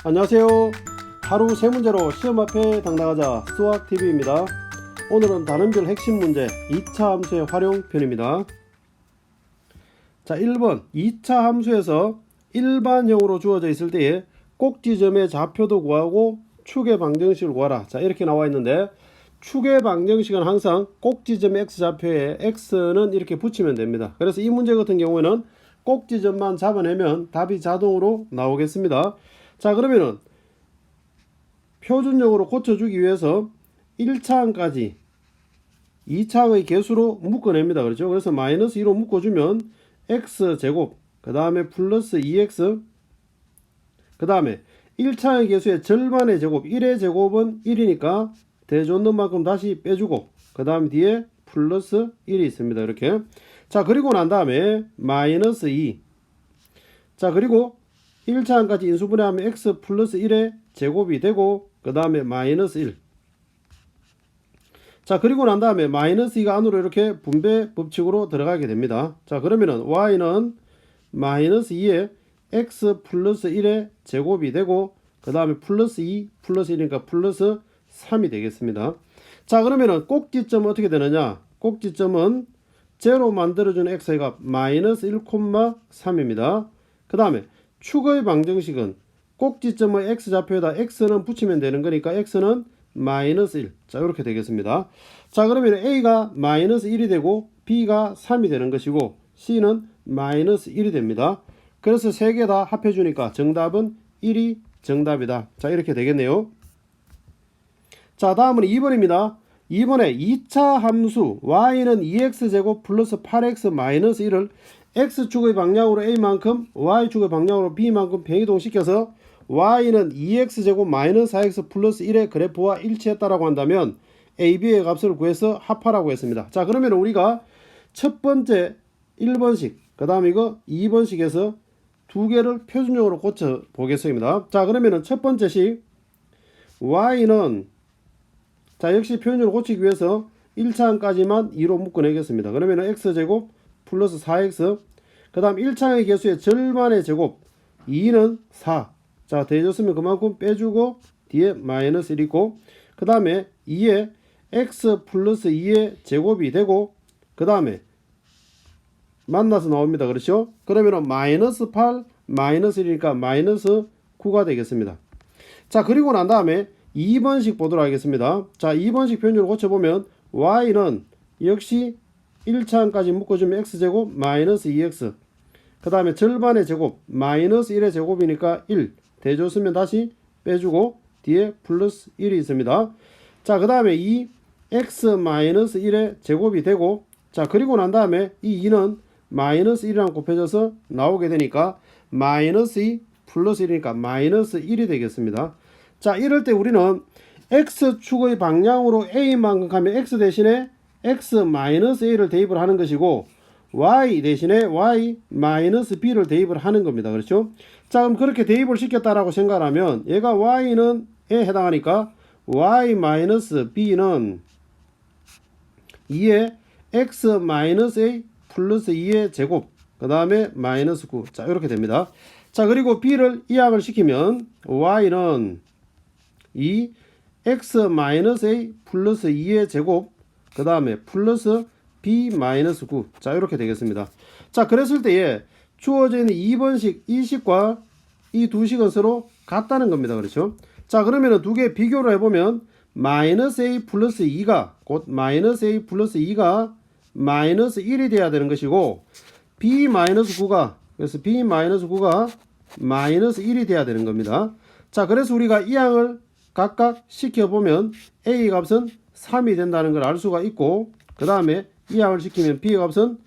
안녕하세요. 하루 세 문제로 시험 앞에 당당하자 수학TV입니다. 오늘은 다른별 핵심 문제 2차 함수의 활용 편입니다. 자, 1번 2차 함수에서 일반형으로 주어져 있을 때에 꼭지점의 좌표도 구하고 축의 방정식을 구하라. 자, 이렇게 나와 있는데 축의 방정식은 항상 꼭지점 x좌표에 x는 이렇게 붙이면 됩니다. 그래서 이 문제 같은 경우에는 꼭지점만 잡아내면 답이 자동으로 나오겠습니다. 자, 그러면은 표준형으로 고쳐주기 위해서 1차항까지 2차항의 개수로 묶어냅니다. 그렇죠? 그래서 마이너스 2로 묶어주면 x제곱, 그 다음에 플러스 2x, 그 다음에 1차항의 개수의 절반의 제곱, 1의 제곱은 1이니까 대줬는 만큼 다시 빼주고, 그 다음 뒤에 플러스 1이 있습니다. 이렇게. 자, 그리고 난 다음에 마이너스 2. 자, 그리고 1차항까지 인수분해하면 x 플러스 1의 제곱이 되고, 그 다음에 마이너스 1. 자, 그리고 난 다음에 마이너스 2가 안으로 이렇게 분배 법칙으로 들어가게 됩니다. 자, 그러면은 y는 마이너스 2에 x 플러스 1의 제곱이 되고, 그 다음에 플러스 2 플러스 1이니까 플러스 3이 되겠습니다. 자, 그러면은 꼭지점은 어떻게 되느냐? 꼭지점은 제로 만들어주는 x의 값 마이너스 1,3입니다. 그 다음에 축의 방정식은 꼭지점의 x좌표에다 x는 붙이면 되는 거니까 x는 마이너스 1. 자, 이렇게 되겠습니다. 자, 그러면 a가 마이너스 1이 되고 b가 3이 되는 것이고 c는 마이너스 1이 됩니다. 그래서 세 개 다 합해주니까 정답은 1이 정답이다. 자, 이렇게 되겠네요. 자, 다음은 2번입니다. 2번에 2차 함수 y는 2x제곱 플러스 8x 마이너스 1을 x축의 방향으로 a만큼 y축의 방향으로 b만큼 변이동시켜서 y는 2x제곱 마이너스 4x 플러스 1의 그래프와 일치했다라고 한다면 ab의 값을 구해서 합하라고 했습니다. 자, 그러면 우리가 첫 번째 1번식, 그 다음 이거 2번식에서 두 개를 표준형으로 고쳐 보겠습니다. 자, 그러면은 첫 번째 식 y는 자, 역시 표준형으로 고치기 위해서 1차항까지만 2로 묶어내겠습니다. 그러면 x제곱 플러스 4x, 그 다음 1차항의 개수의 절반의 제곱 2는 4. 자, 대줬으면 그만큼 빼주고 뒤에 마이너스 1 있고, 그 다음에 2에 x 플러스 2의 제곱이 되고, 그 다음에 만나서 나옵니다. 그렇죠? 그러면 마이너스 8 마이너스 1이니까 마이너스 9가 되겠습니다. 자, 그리고 난 다음에 2번식 보도록 하겠습니다. 자, 2번식 표준으로 고쳐보면 y는 역시 1차항까지 묶어주면 x제곱 마이너스 2x, 그 다음에 절반의 제곱 마이너스 1의 제곱이니까 1 대줬으면 다시 빼주고 뒤에 플러스 1이 있습니다. 자, 그 다음에 이 x 마이너스 1의 제곱이 되고, 자, 그리고 난 다음에 이 2는 마이너스 1이랑 곱해져서 나오게 되니까 마이너스 2 플러스 1이니까 마이너스 1이 되겠습니다. 자, 이럴 때 우리는 x축의 방향으로 a만큼 가면 x 대신에 x 마이너스 a를 대입을 하는 것이고 y 대신에 y 마이너스 b를 대입을 하는 겁니다. 그렇죠? 자, 그럼 그렇게 대입을 시켰다라고 생각하면 얘가 y는 에 해당하니까 y 마이너스 b는 2의 x 마이너스 a 플러스 2의 제곱, 그 다음에 마이너스 9. 자, 이렇게 됩니다. 자, 그리고 b를 이항을 시키면 y는 2 x 마이너스 a 플러스 2의 제곱, 그 다음에 플러스 b 마이너스 9. 자, 이렇게 되겠습니다. 자, 그랬을 때에 주어져 있는 2번식 이 식과 이 두 식은 서로 같다는 겁니다. 그렇죠? 자, 그러면 두 개 비교를 해보면 마이너스 a 플러스 2가 곧 마이너스 a 플러스 2가 마이너스 1이 돼야 되는 것이고 b 마이너스 9가, 그래서 b 마이너스 9가 마이너스 1이 돼야 되는 겁니다. 자, 그래서 우리가 이 항을 각각 시켜보면 a 값은 3이 된다는 걸 알 수가 있고, 그 다음에 이 항을 시키면 b의 값은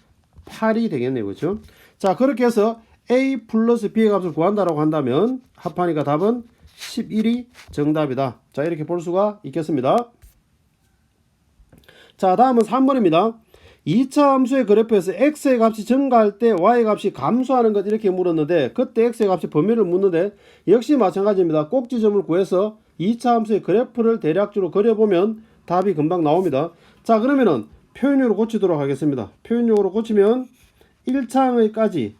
8이 되겠네요. 그렇죠? 자, 그렇게 해서 a 플러스 b의 값을 구한다라고 한다면 합하니까 답은 11이 정답이다. 자, 이렇게 볼 수가 있겠습니다. 자, 다음은 3번입니다. 2차 함수의 그래프에서 x의 값이 증가할 때 y 값이 감소하는 것 이렇게 물었는데 그때 x의 값이 범위를 묻는데 역시 마찬가지입니다. 꼭지점을 구해서 2차 함수의 그래프를 대략적으로 그려보면 답이 금방 나옵니다. 자, 그러면은 표현용으로 고치도록 하겠습니다. 표현용으로 고치면 1차항의까지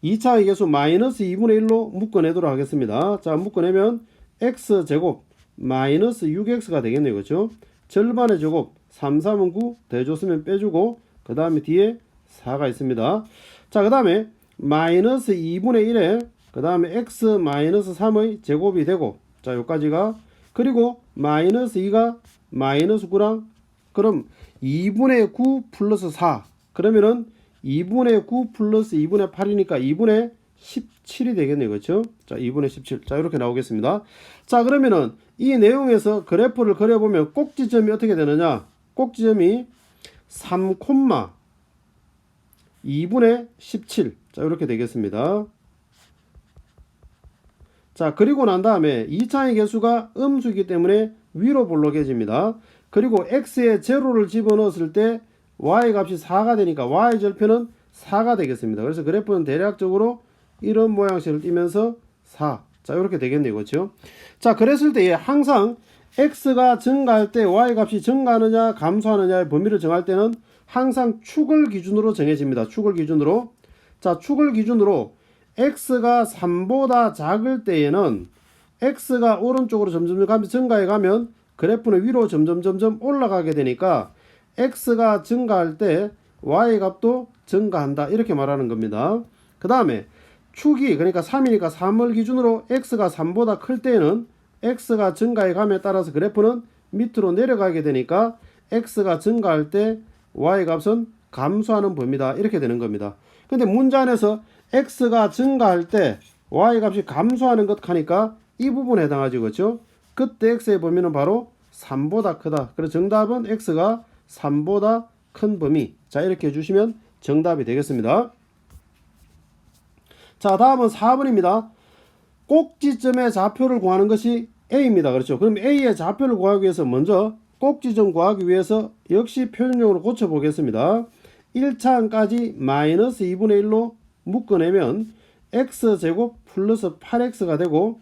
2차의 계수 마이너스 2분의 1로 묶어내도록 하겠습니다. 자, 묶어내면 x제곱 마이너스 6x가 되겠네요. 그렇죠? 절반의 제곱 3, 3은 9 대줬으면 빼주고 그 다음에 뒤에 4가 있습니다. 자, 그 다음에 마이너스 2분의 1에 그 다음에 x 마이너스 3의 제곱이 되고 자, 요까지가 그리고 마이너스 2가 마이너스 9랑 그럼 2분의 9 플러스 4 그러면은 2분의 9 플러스 2분의 8이니까 2분의 17이 되겠네요. 그렇죠? 자, 2분의 17. 자, 이렇게 나오겠습니다. 자, 그러면은 이 내용에서 그래프를 그려보면 꼭지점이 어떻게 되느냐? 꼭지점이 3, 2분의 17. 자, 이렇게 되겠습니다. 자, 그리고 난 다음에 2차의 개수가 음수이기 때문에 위로 볼록해집니다. 그리고 x에 제로를 집어넣었을 때 y 값이 4가 되니까 y 절편은 4가 되겠습니다. 그래서 그래프는 대략적으로 이런 모양식을 띠면서 4. 자, 이렇게 되겠네요. 그렇죠? 자, 그랬을 때 항상 x가 증가할 때 y 값이 증가하느냐 감소하느냐의 범위를 정할 때는 항상 축을 기준으로 정해집니다. 축을 기준으로. 자, 축을 기준으로 x가 3보다 작을 때에는 x가 오른쪽으로 점점 가면서 증가해 가면 그래프는 위로 점점 올라가게 되니까 x가 증가할 때 y 값도 증가한다 이렇게 말하는 겁니다. 그 다음에 축이 그러니까 3이니까 3을 기준으로 x가 3보다 클 때에는 x가 증가해 감에 따라서 그래프는 밑으로 내려가게 되니까 x가 증가할 때 y 값은 감소하는 범위다 이렇게 되는 겁니다. 근데 문제 안에서 x가 증가할 때 y 값이 감소하는 것 하니까 이 부분에 해당하죠. 그렇죠? 그때 x의 범위는 바로 3보다 크다. 그래서 정답은 x가 3보다 큰 범위. 자, 이렇게 해주시면 정답이 되겠습니다. 자, 다음은 4번입니다. 꼭지점의 좌표를 구하는 것이 a입니다. 그렇죠? 그럼 a의 좌표를 구하기 위해서 먼저 꼭지점 구하기 위해서 역시 표준형으로 고쳐보겠습니다. 1차항까지 마이너스 2분의 1로 묶어내면 x제곱 플러스 8x가 되고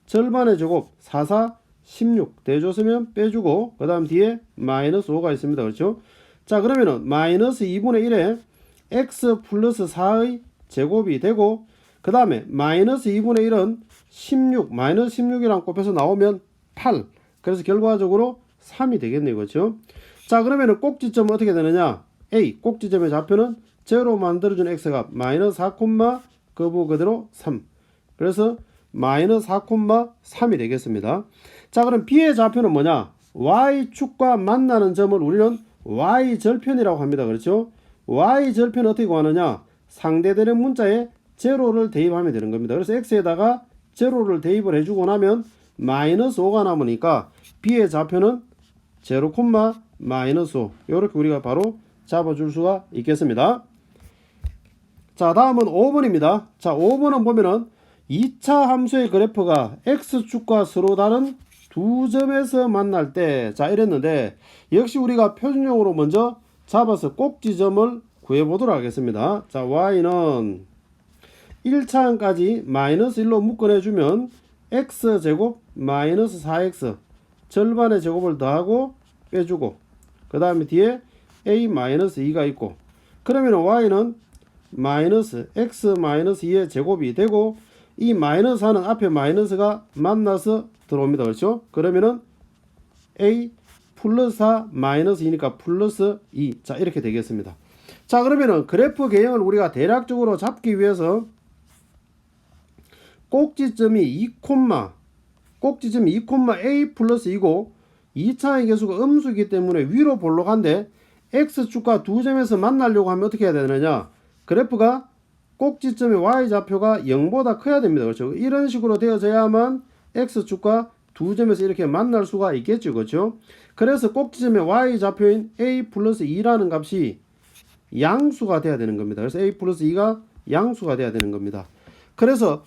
절반의 제곱 4, 4, 16 대줬으면 빼주고 그 다음 뒤에 마이너스 5가 있습니다. 그렇죠? 자, 그러면은 마이너스 2분의 1에 x 플러스 4의 제곱이 되고 그 다음에 마이너스 2분의 1은 16 마이너스 16이랑 곱해서 나오면 8 그래서 결과적으로 3이 되겠네요. 그렇죠? 자, 그러면은 꼭지점은 어떻게 되느냐? a 꼭지점의 좌표는 제로 만들어준 x가 마이너스 4, 거부 그대로 3 그래서 마이너스 4,3이 되겠습니다. 자, 그럼 b의 좌표는 뭐냐? y축과 만나는 점을 우리는 y절편이라고 합니다. 그렇죠? y절편 어떻게 구하느냐? 상대되는 문자에 제로를 대입하면 되는 겁니다. 그래서 x에다가 제로를 대입을 해주고 나면 마이너스 5가 남으니까 b의 좌표는 0, 마이너스 5 이렇게 우리가 바로 잡아줄 수가 있겠습니다. 자, 다음은 5번입니다. 자, 5번은 보면은 2차 함수의 그래프가 x축과 서로 다른 두 점에서 만날 때 자, 이랬는데 역시 우리가 표준형으로 먼저 잡아서 꼭지점을 구해보도록 하겠습니다. 자, y는 1차항까지 마이너스 1로 묶어내주면 x제곱 마이너스 4x 절반의 제곱을 더하고 빼주고 그 다음에 뒤에 a 마이너스 2가 있고 그러면 y는 마이너스 x 마이너스 2의 제곱이 되고 이 마이너스 4는 앞에 마이너스가 만나서 들어옵니다. 그렇죠? 그러면은 a 플러스 4 마이너스 2니까 플러스 2. 자, 이렇게 되겠습니다. 자, 그러면은 그래프 개형을 우리가 대략적으로 잡기 위해서 꼭지점이 2, 꼭지점이 2, a 플러스 2고 2차의 개수가 음수이기 때문에 위로 볼록한데 x축과 두 점에서 만나려고 하면 어떻게 해야 되느냐? 그래프가 꼭지점의 y좌표가 0보다 커야 됩니다. 그렇죠? 이런 식으로 되어져야만 x축과 두 점에서 이렇게 만날 수가 있겠죠. 그렇죠? 그래서 꼭지점의 y좌표인 a 플러스 2라는 값이 양수가 돼야 되는 겁니다. 그래서 a 플러스 2가 양수가 돼야 되는 겁니다. 그래서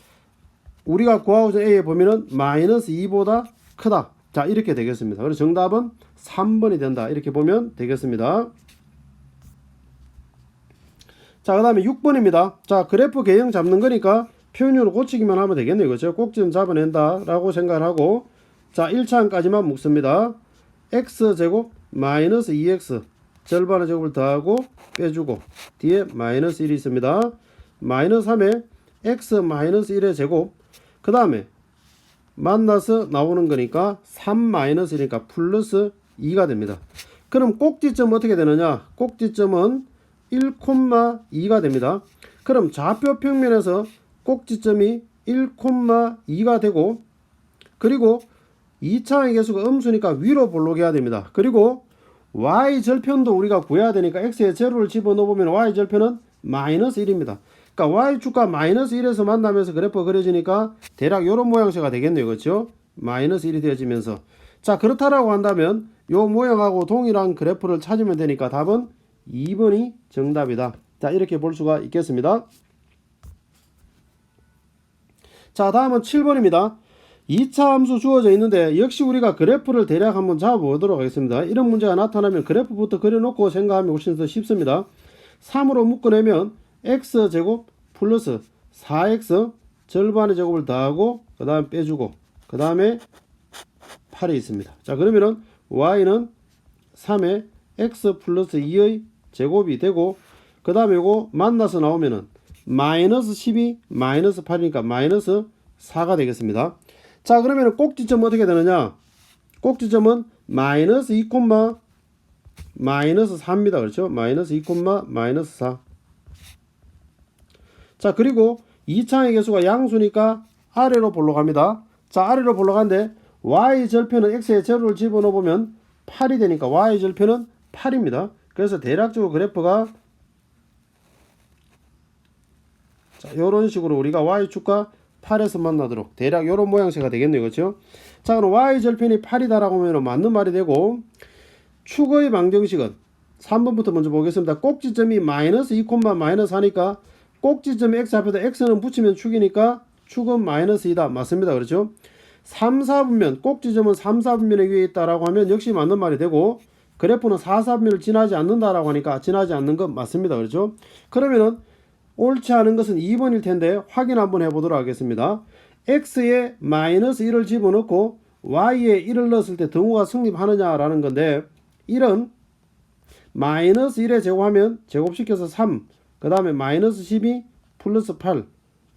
우리가 구하고자 a의 범위는 마이너스 2보다 크다. 자, 이렇게 되겠습니다. 그래서 정답은 3번이 된다. 이렇게 보면 되겠습니다. 자, 그 다음에 6번입니다. 자, 그래프 개형 잡는 거니까 표현으로 고치기만 하면 되겠네요. 그렇죠? 꼭지점 잡아낸다 라고 생각을 하고 자, 1차항까지만 묶습니다. x제곱 마이너스 2x 절반의 제곱을 더하고 빼주고 뒤에 마이너스 1이 있습니다. 마이너스 3에 x 마이너스 1의 제곱 그 다음에 만나서 나오는 거니까 3 마이너스 1이니까 플러스 2가 됩니다. 그럼 꼭지점 어떻게 되느냐? 꼭지점은 1,2가 됩니다. 그럼 좌표 평면에서 꼭지점이 1,2가 되고 그리고 2차의 계수가 음수니까 위로 볼록해야 됩니다. 그리고 y절편도 우리가 구해야 되니까 x에 제로를 집어넣으면 y절편은 마이너스 1입니다. 그러니까 y축과 마이너스 1에서 만나면서 그래프가 그려지니까 대략 이런 모양새가 되겠네요. 그렇죠? 마이너스 1이 되어지면서 자 그렇다라고 한다면 요 모양하고 동일한 그래프를 찾으면 되니까 답은 2번이 정답이다. 자 이렇게 볼 수가 있겠습니다. 자 다음은 7번입니다. 2차 함수 주어져 있는데 역시 우리가 그래프를 대략 한번 잡아보도록 하겠습니다. 이런 문제가 나타나면 그래프부터 그려놓고 생각하면 훨씬 더 쉽습니다. 3으로 묶어내면 x제곱 플러스 4x 절반의 제곱을 더하고 그 다음에 빼주고 그 다음에 8이 있습니다. 자 그러면은 y는 3에 x 플러스 2의 제곱이 되고 그 다음에 이거 만나서 나오면은 마이너스 12 마이너스 8이니까 마이너스 4가 되겠습니다. 자 그러면 꼭지점 어떻게 되느냐? 꼭지점은 마이너스 2, 마이너스 4입니다. 그렇죠? 마이너스 2, 마이너스 4. 자 그리고 2차의 계수가 양수니까 아래로 볼록합니다. 자 아래로 볼록한데 y절편은 x에 제로를 집어넣으면 8이 되니까 y절편은 8입니다. 그래서 대략적으로 그래프가 자 이런 식으로 우리가 y축과 8에서 만나도록 대략 이런 모양새가 되겠네요. 그렇죠? 자 그럼 y절편이 8이다라고 하면 맞는 말이 되고 축의 방정식은 3번부터 먼저 보겠습니다. 꼭지점이 마이너스 2, 마이너스 4니까 꼭지점이 x 앞에다 x는 붙이면 축이니까 축은 마이너스 2다. 맞습니다. 그렇죠? 3, 4분면 꼭지점은 3, 4분면에 위에 있다라고 하면 역시 맞는 말이 되고 그래프는 4, 4분면을 지나지 않는다라고 하니까 지나지 않는 건 맞습니다. 그렇죠? 그러면은 옳지 않은 것은 2번일 텐데 확인 한번 해보도록 하겠습니다. x에 마이너스 1을 집어넣고 y에 1을 넣었을 때 등호가 성립하느냐라는 건데 1은 마이너스 1에 제곱하면 제곱시켜서 3, 그 다음에 마이너스 12 플러스 8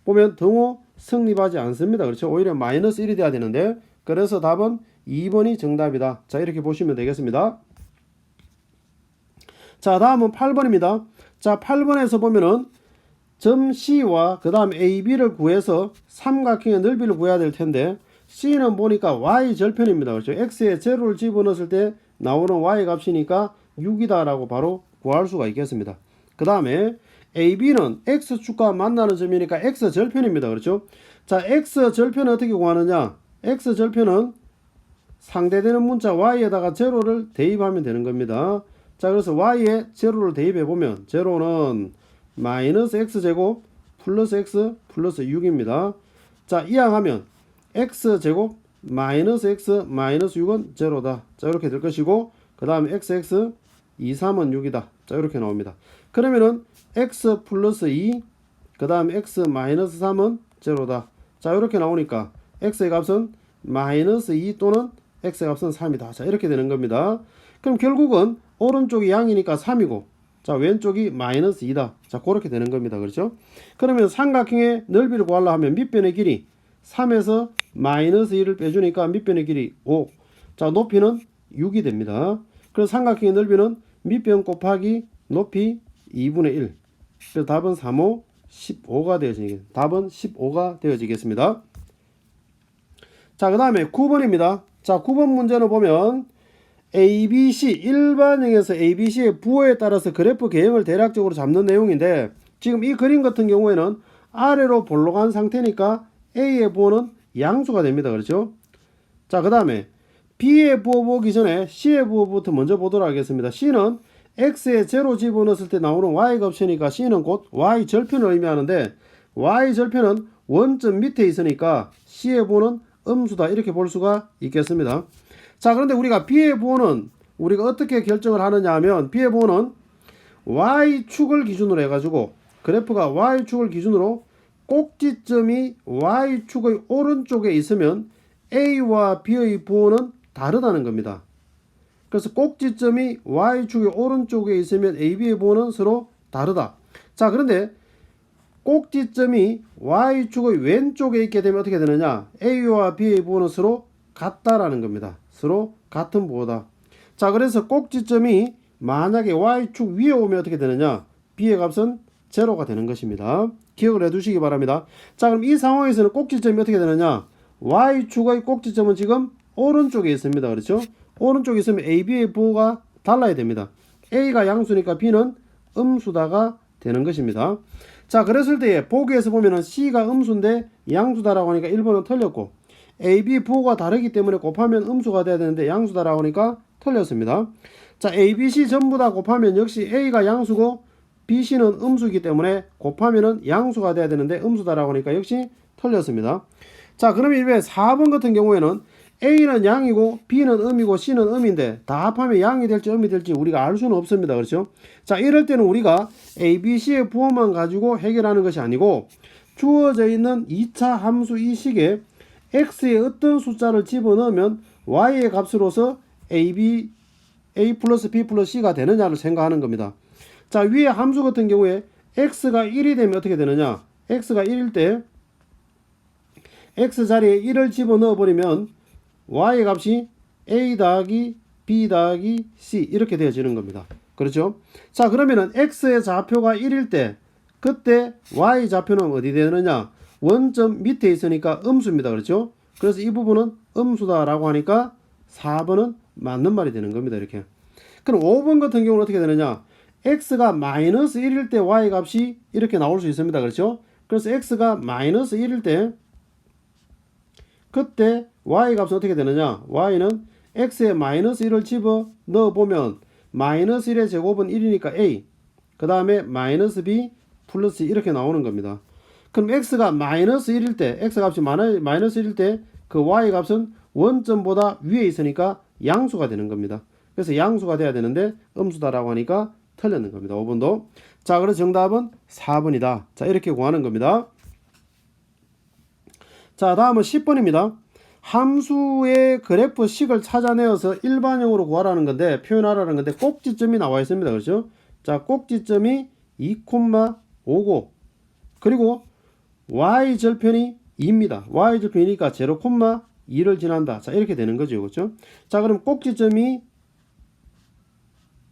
보면 등호 성립하지 않습니다. 그렇죠? 오히려 마이너스 1이 돼야 되는데 그래서 답은 2번이 정답이다. 자 이렇게 보시면 되겠습니다. 자 다음은 8번입니다. 자 8번에서 보면은 점 C와 그 다음 AB를 구해서 삼각형의 넓이를 구해야 될 텐데 C는 보니까 Y절편입니다. 그렇죠? X에 제로를 집어넣었을 때 나오는 Y 값이니까 6이다 라고 바로 구할 수가 있겠습니다. 그 다음에 AB는 X축과 만나는 점이니까 X절편입니다. 그렇죠? 자 X절편은 어떻게 구하느냐? X절편은 상대되는 문자 Y에다가 제로를 대입하면 되는 겁니다. 자 그래서 Y에 제로를 대입해 보면 제로는 마이너스 x제곱 플러스 x 플러스 6입니다. 자 이항하면 x제곱 마이너스 x 마이너스 6은 제로다. 자 이렇게 될 것이고 그 다음에 xx 2, 3은 6이다. 자 이렇게 나옵니다. 그러면은 x 플러스 2 그 다음에 x 마이너스 3은 제로다. 자 이렇게 나오니까 x의 값은 마이너스 2 또는 x의 값은 3이다. 자 이렇게 되는 겁니다. 그럼 결국은 오른쪽이 양이니까 3이고 자 왼쪽이 마이너스 2다. 자 그렇게 되는 겁니다. 그렇죠? 그러면 삼각형의 넓이를 구하려 하면 밑변의 길이 3에서 마이너스 2를 빼주니까 밑변의 길이 5. 자 높이는 6이 됩니다. 그래서 삼각형의 넓이는 밑변 곱하기 높이 2분의 1. 그래서 답은 3, 5, 15가 되어지겠습니다. 답은 15가 되어지겠습니다. 자 그 다음에 9번입니다. 자 9번 문제는 보면 ABC 일반형에서 ABC의 부호에 따라서 그래프 개형을 대략적으로 잡는 내용인데 지금 이 그림 같은 경우에는 아래로 볼록한 상태니까 A의 부호는 양수가 됩니다. 그렇죠? 자 그 다음에 B의 부호 보기 전에 C의 부호부터 먼저 보도록 하겠습니다. C는 X에 제로 집어넣었을 때 나오는 Y 값이니까 C는 곧 Y 절편을 의미하는데 Y 절편은 원점 밑에 있으니까 C의 부호는 음수다. 이렇게 볼 수가 있겠습니다. 자 그런데 우리가 B의 부호는 우리가 어떻게 결정을 하느냐 하면 B의 부호는 Y축을 기준으로 해가지고 그래프가 Y축을 기준으로 꼭지점이 Y축의 오른쪽에 있으면 A와 B의 부호는 다르다는 겁니다. 그래서 꼭지점이 Y축의 오른쪽에 있으면 AB의 부호는 서로 다르다. 자 그런데 꼭지점이 y축의 왼쪽에 있게 되면 어떻게 되느냐? a와 b의 부호는 서로 같다라는 겁니다. 서로 같은 부호다. 자, 그래서 꼭지점이 만약에 y축 위에 오면 어떻게 되느냐? b의 값은 제로가 되는 것입니다. 기억을 해두시기 바랍니다. 자, 그럼 이 상황에서는 꼭지점이 어떻게 되느냐? y축의 꼭지점은 지금 오른쪽에 있습니다. 그렇죠? 오른쪽에 있으면 a, b의 부호가 달라야 됩니다. a가 양수니까 b는 음수다가 되는 것입니다. 자, 그랬을 때 보기에서 보면은 c가 음수인데 양수다라고 하니까 1번은 틀렸고, a, b 부호가 다르기 때문에 곱하면 음수가 돼야 되는데 양수다라고 하니까 틀렸습니다. 자, a, b, c 전부 다 곱하면 역시 a가 양수고 b, c는 음수이기 때문에 곱하면은 양수가 돼야 되는데 음수다라고 하니까 역시 틀렸습니다. 자, 그러면 왜 4번 같은 경우에는 a는 양이고 b는 음이고 c는 음인데 다 합하면 양이 될지 음이 될지 우리가 알 수는 없습니다. 그렇죠? 자, 이럴 때는 우리가 a, b, c의 부호만 가지고 해결하는 것이 아니고 주어져 있는 2차 함수 이 식에 x의 어떤 숫자를 집어넣으면 y의 값으로서 a 플러스 b 플러스 c가 되느냐를 생각하는 겁니다. 자, 위에 함수 같은 경우에 x가 1이 되면 어떻게 되느냐? x가 1일 때 x 자리에 1을 집어넣어 버리면 y의 값이 a 더하기 b 더하기 c 이렇게 되어지는 겁니다. 그렇죠? 자, 그러면은 x의 좌표가 1일 때 그때 y 좌표는 어디 되느냐? 원점 밑에 있으니까 음수입니다. 그렇죠? 그래서 이 부분은 음수다라고 하니까 4번은 맞는 말이 되는 겁니다. 이렇게. 그럼 5번 같은 경우는 어떻게 되느냐? x가 마이너스 1일 때 y 값이 이렇게 나올 수 있습니다. 그렇죠? 그래서 x가 마이너스 1일 때 그때 y 값은 어떻게 되느냐? y는 x에 마이너스 1을 집어 넣어보면 마이너스 1의 제곱은 1이니까 a, 그 다음에 마이너스 b 플러스 이렇게 나오는 겁니다. 그럼 x가 마이너스 1일 때, x 값이 마이너스 1일 때 그 y 값은 원점보다 위에 있으니까 양수가 되는 겁니다. 그래서 양수가 돼야 되는데 음수다라고 하니까 틀렸는 겁니다. 5번도. 자, 그래서 정답은 4번이다. 자, 이렇게 구하는 겁니다. 자, 다음은 10번입니다. 함수의 그래프 식을 찾아내어서 일반형으로 구하라는 건데, 표현하라는 건데, 꼭지점이 나와 있습니다. 그렇죠? 자, 꼭지점이 2,5고, 그리고 y절편이 2입니다. y절편이니까 0,2를 지난다. 자, 이렇게 되는 거죠. 그렇죠? 자, 그럼 꼭지점이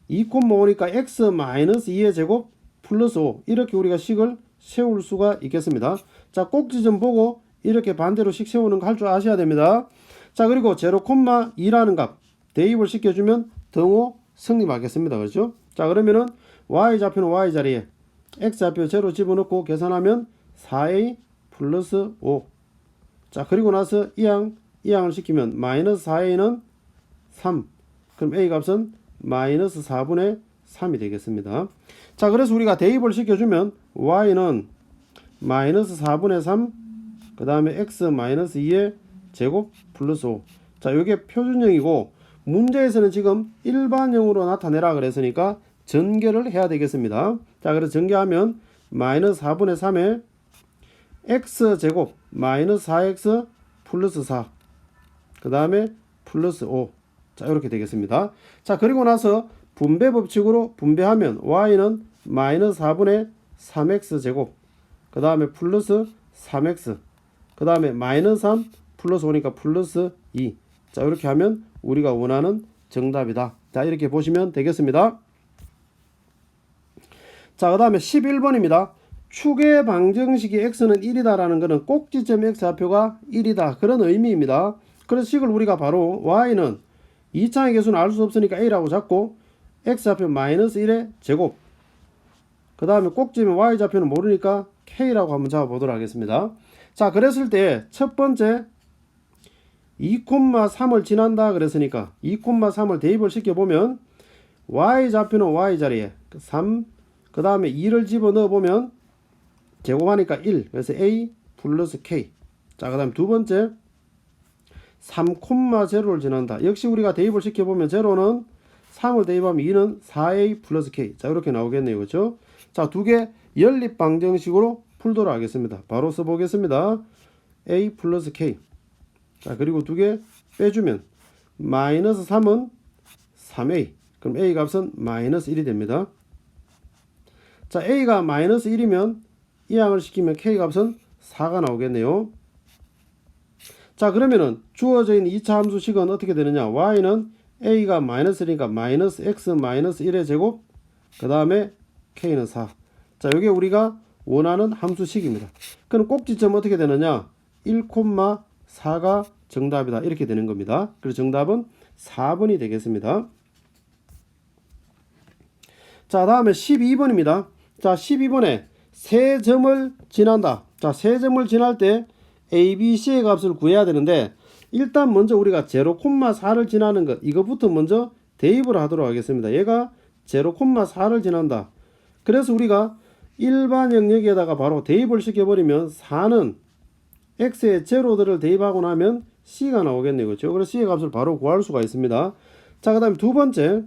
2,5니까 x-2의 제곱 플러스 5. 이렇게 우리가 식을 세울 수가 있겠습니다. 자, 꼭지점 보고 이렇게 반대로 식 세우는 거 할 줄 아셔야 됩니다. 자, 그리고 0,2라는 값 대입을 시켜주면 등호 성립하겠습니다. 그렇죠? 자, 그러면은 y좌표는 y자리에 x좌표 0 집어넣고 계산하면 4a 플러스 5. 자, 그리고 나서 이항을 시키면 마이너스 4a는 3. 그럼 a 값은 마이너스 4분의 3이 되겠습니다. 자, 그래서 우리가 대입을 시켜주면 y는 마이너스 4분의 3, 그 다음에 x 마이너스 2의 제곱 플러스 5. 자, 이게 표준형이고 문제에서는 지금 일반형으로 나타내라 그랬으니까 전개를 해야 되겠습니다. 자, 그래서 전개하면 마이너스 4분의 3에 x 제곱 마이너스 4x 플러스 4, 그 다음에 플러스 5. 자, 이렇게 되겠습니다. 자, 그리고 나서 분배 법칙으로 분배하면 y는 마이너스 4분의 3x 제곱, 그 다음에 플러스 3x, 그 다음에 마이너스 3 플러스 5니까 플러스 2. 자, 이렇게 하면 우리가 원하는 정답이다. 자, 이렇게 보시면 되겠습니다. 자, 그 다음에 11번입니다. 축의 방정식이 x는 1이다 라는 것은 꼭지점 x좌표가 1이다 그런 의미입니다. 그래서 식을 우리가 바로 y는 2차의 개수는 알 수 없으니까 a라고 잡고 x좌표 마이너스 1의 제곱, 그 다음에 꼭지점 y좌표는 모르니까 k라고 한번 잡아보도록 하겠습니다. 자, 그랬을 때 첫 번째 2,3을 지난다 그랬으니까 2,3을 대입을 시켜보면 y좌표는 y자리에 3, 그 다음에 2를 집어넣어 보면 제곱하니까 1, 그래서 a 플러스 k. 자, 그 다음 두 번째 3,0를 지난다. 역시 우리가 대입을 시켜보면 0는 3을 대입하면 2는 4a 플러스 k. 자, 이렇게 나오겠네요. 그렇죠? 자, 두 개 연립 방정식으로 풀도록 하겠습니다. 바로 써보겠습니다. a 플러스 k. 자, 그리고 두 개 빼주면 마이너스 3은 3a. 그럼 a 값은 마이너스 1이 됩니다. 자, a가 마이너스 1이면 이항을 시키면 k 값은 4가 나오겠네요. 자, 그러면은 주어져 있는 2차 함수식은 어떻게 되느냐? y는 a가 마이너스니까 마이너스 x 마이너스 1의 제곱, 그 다음에 k는 4. 자, 이게 우리가 원하는 함수식입니다. 그럼 꼭지점 어떻게 되느냐? 1,4가 정답이다. 이렇게 되는 겁니다. 그래서 정답은 4번이 되겠습니다. 자, 다음에 12번입니다. 자, 12번에 세 점을 지난다. 자, 세 점을 지날 때 a, b, c의 값을 구해야 되는데 일단 먼저 우리가 0,4를 지나는 것, 이것부터 먼저 대입을 하도록 하겠습니다. 얘가 0,4를 지난다. 그래서 우리가 일반 영역에다가 바로 대입을 시켜버리면 4는 x의 제로들을 대입하고 나면 c가 나오겠네요. 그렇죠? 그래서 c의 값을 바로 구할 수가 있습니다. 자, 그 다음에 두 번째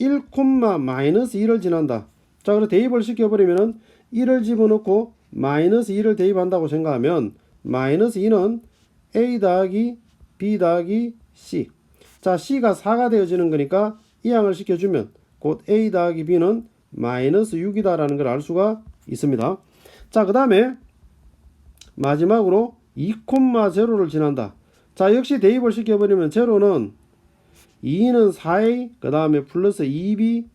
1,-1을 지난다. 자, 그래서 대입을 시켜버리면 1을 집어넣고 마이너스 2를 대입한다고 생각하면 마이너스 2는 a 더하기 b 더하기 c. 자, c가 4가 되어지는 거니까 이항을 시켜주면 곧 a 더하기 b는 마이너스 6이다 라는 걸 알 수가 있습니다. 자, 그 다음에 마지막으로 2,0를 지난다. 자, 역시 대입을 시켜버리면 제로는 2는 4a 그 다음에 플러스 2b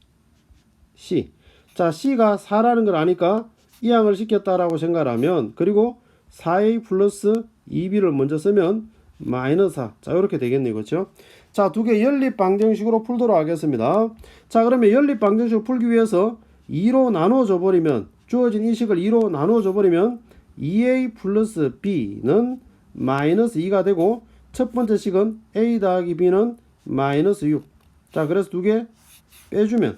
c. 자, c가 4라는 걸 아니까 이항을 시켰다라고 생각하면, 그리고 4a 플러스 2b를 먼저 쓰면 마이너스 4. 자, 이렇게 되겠네요. 그렇죠? 자, 두 개 연립 방정식으로 풀도록 하겠습니다. 자, 그러면 연립 방정식을 풀기 위해서 2로 나눠줘 버리면, 주어진 이 식을 2로 나눠줘 버리면 2a 플러스 b는 마이너스 2가 되고, 첫 번째 식은 a 더하기 b는 마이너스 6. 자, 그래서 두 개 빼주면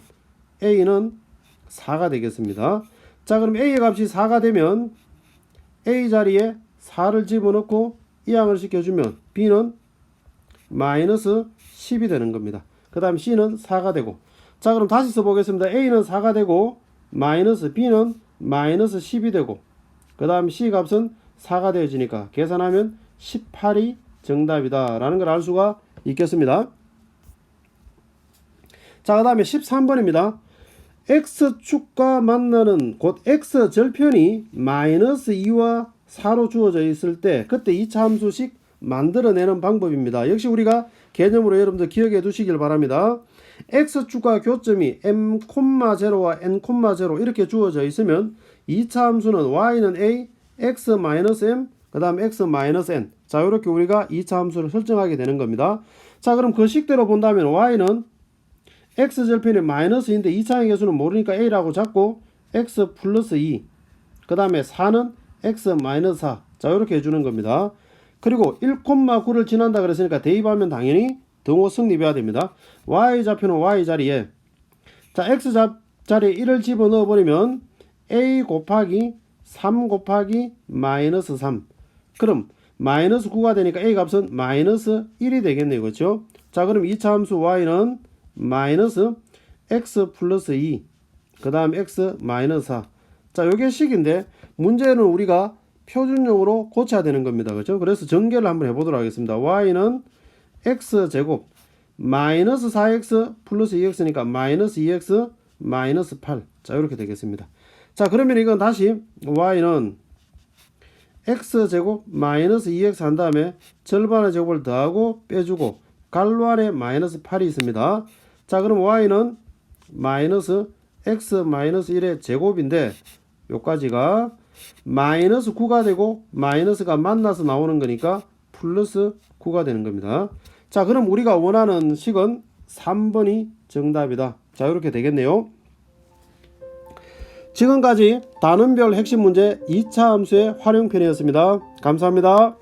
a는 4가 되겠습니다. 자, 그럼 a의 값이 4가 되면 a 자리에 4를 집어넣고 이항을 시켜주면 b는 마이너스 10이 되는 겁니다. 그 다음 c는 4가 되고, 자, 그럼 다시 써보겠습니다. a는 4가 되고 마이너스 b는 마이너스 10이 되고, 그 다음 c 값은 4가 되어지니까 계산하면 18이 정답이다 라는 걸 알 수가 있겠습니다. 자, 그 다음에 13번입니다. x축과 만나는 곧 x절편이 마이너스 2와 4로 주어져 있을 때 그때 2차 함수식 만들어내는 방법입니다. 역시 우리가 개념으로 여러분들 기억해 두시길 바랍니다. x축과 교점이 m,0와 n,0 이렇게 주어져 있으면 2차 함수는 y는 a, x-m, 그 다음 x-n. 자, 이렇게 우리가 2차 함수를 설정하게 되는 겁니다. 자, 그럼 그 식대로 본다면 y는 x절편이 마이너스인데 2차의 개수는 모르니까 a라고 잡고 x 플러스 2, 그 다음에 4는 x 마이너스 4. 자, 이렇게 해주는 겁니다. 그리고 1,9를 지난다 그랬으니까 대입하면 당연히 등호 성립해야 됩니다. y좌표는 y자리에, 자, x자리에 1을 집어넣어 버리면 a 곱하기 3 곱하기 마이너스 3. 그럼 마이너스 9가 되니까 a 값은 마이너스 1이 되겠네요. 그렇죠? 자, 그럼 2차 함수 y는 마이너스 x 플러스 2, 그 다음 x 마이너스 4. 자, 요게 식인데 문제는 우리가 표준용으로 고쳐야 되는 겁니다. 그렇죠? 그래서 전개를 한번 해보도록 하겠습니다. y는 x제곱 마이너스 4x 플러스 2x니까 마이너스 2x 마이너스 8. 자, 이렇게 되겠습니다. 자, 그러면 이건 다시 y는 x제곱 마이너스 2x 한 다음에 절반의 제곱을 더하고 빼주고 괄호 안에 마이너스 8이 있습니다. 자, 그럼 y는 마이너스 x 마이너스 1의 제곱인데 요까지가 마이너스 9가 되고 마이너스가 만나서 나오는 거니까 플러스 9가 되는 겁니다. 자, 그럼 우리가 원하는 식은 3번이 정답이다. 자, 이렇게 되겠네요. 지금까지 단원별 핵심 문제 2차 함수의 활용편이었습니다. 감사합니다.